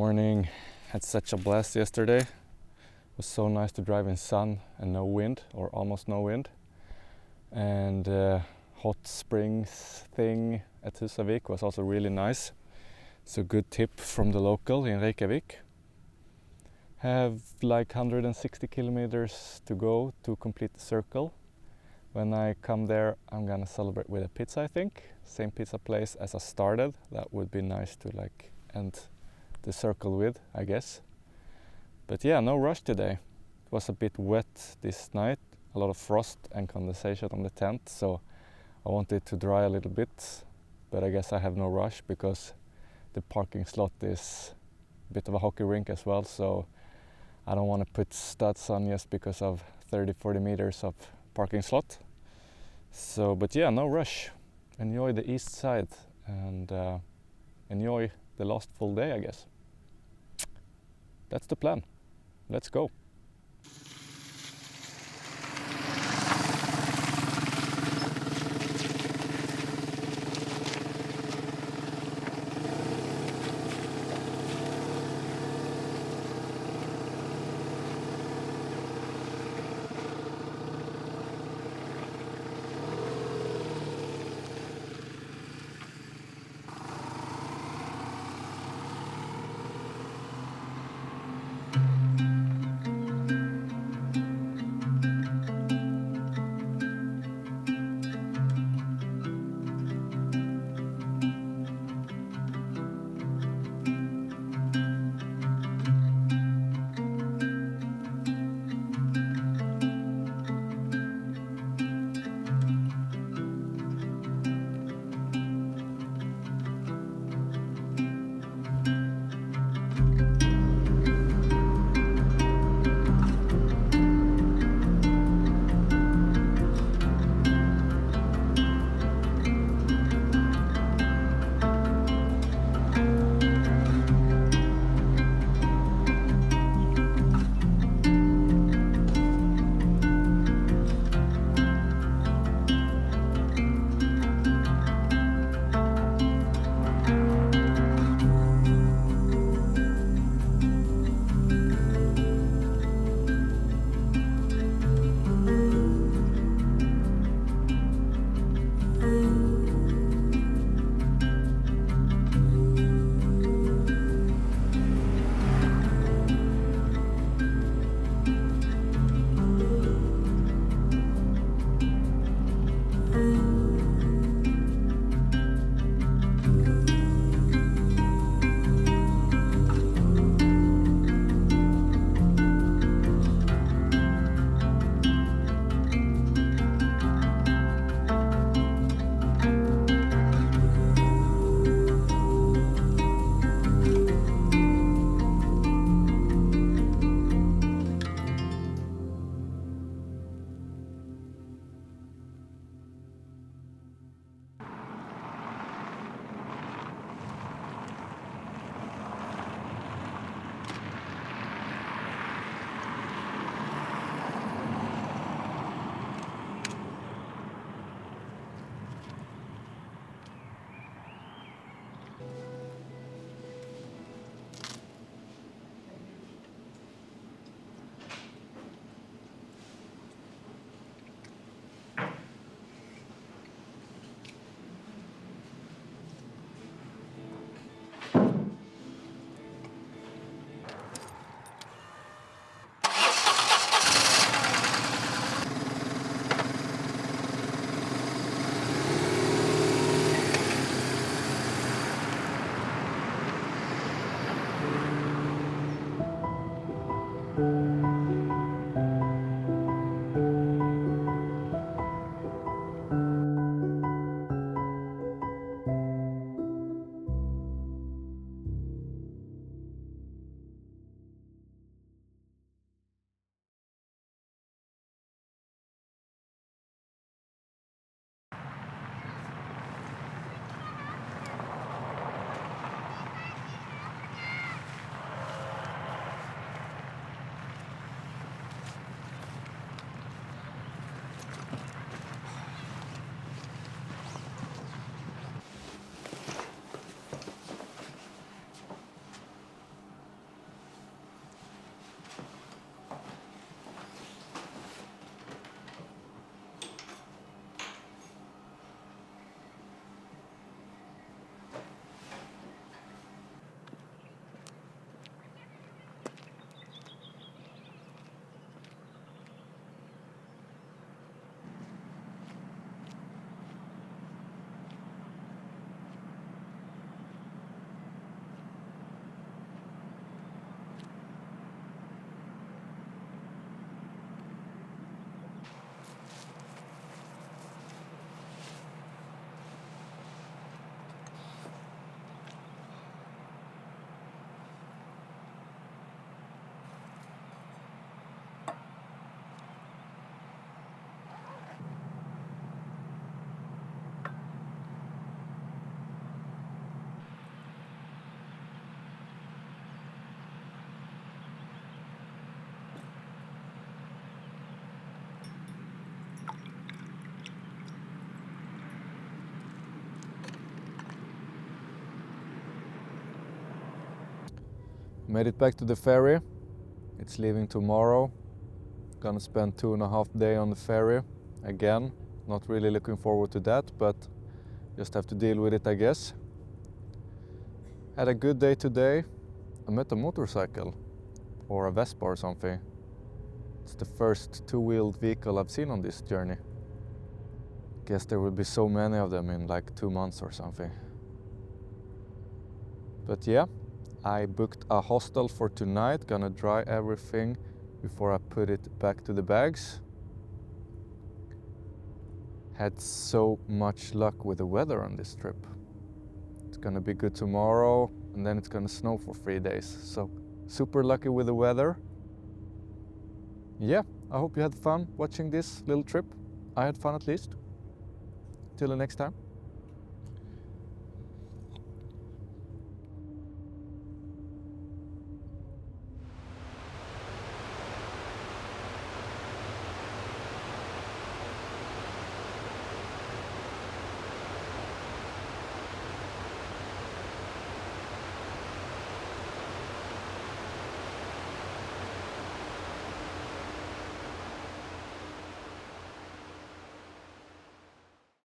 Morning. Had such a blast yesterday. It was so nice to drive in sun and no wind, or almost no wind. And hot springs thing at Húsavík was also really nice. So good tip from the local in Reykjavik. Have like 160 kilometers to go to complete the circle. When I come there, I'm gonna celebrate with a pizza, I think. Same pizza place as I started. That would be nice to like end the circle with, I guess. But yeah, no rush today. It was a bit wet this night, a lot of frost and condensation on the tent, so I wanted to dry a little bit, but I guess I have no rush because the parking slot is a bit of a hockey rink as well, so I don't want to put studs on just because of 30-40 meters of parking slot. So, but yeah, no rush. Enjoy the east side and enjoy the last full day, I guess. That's the plan. Let's go. Made it back to the ferry. It's leaving tomorrow. Gonna spend 2.5 days on the ferry again. Not really looking forward to that, but just have to deal with it, I guess. Had a good day today. I met a motorcycle or a Vespa or something. It's the first two-wheeled vehicle I've seen on this journey. Guess there will be so many of them in like 2 months or something. But yeah, I booked a hostel for tonight. Gonna dry everything before I put it back to the bags. Had so much luck with the weather on this trip. It's gonna be good tomorrow, and then it's gonna snow for 3 days. So super lucky with the weather. Yeah, I hope you had fun watching this little trip. I had fun at least. Till the next time.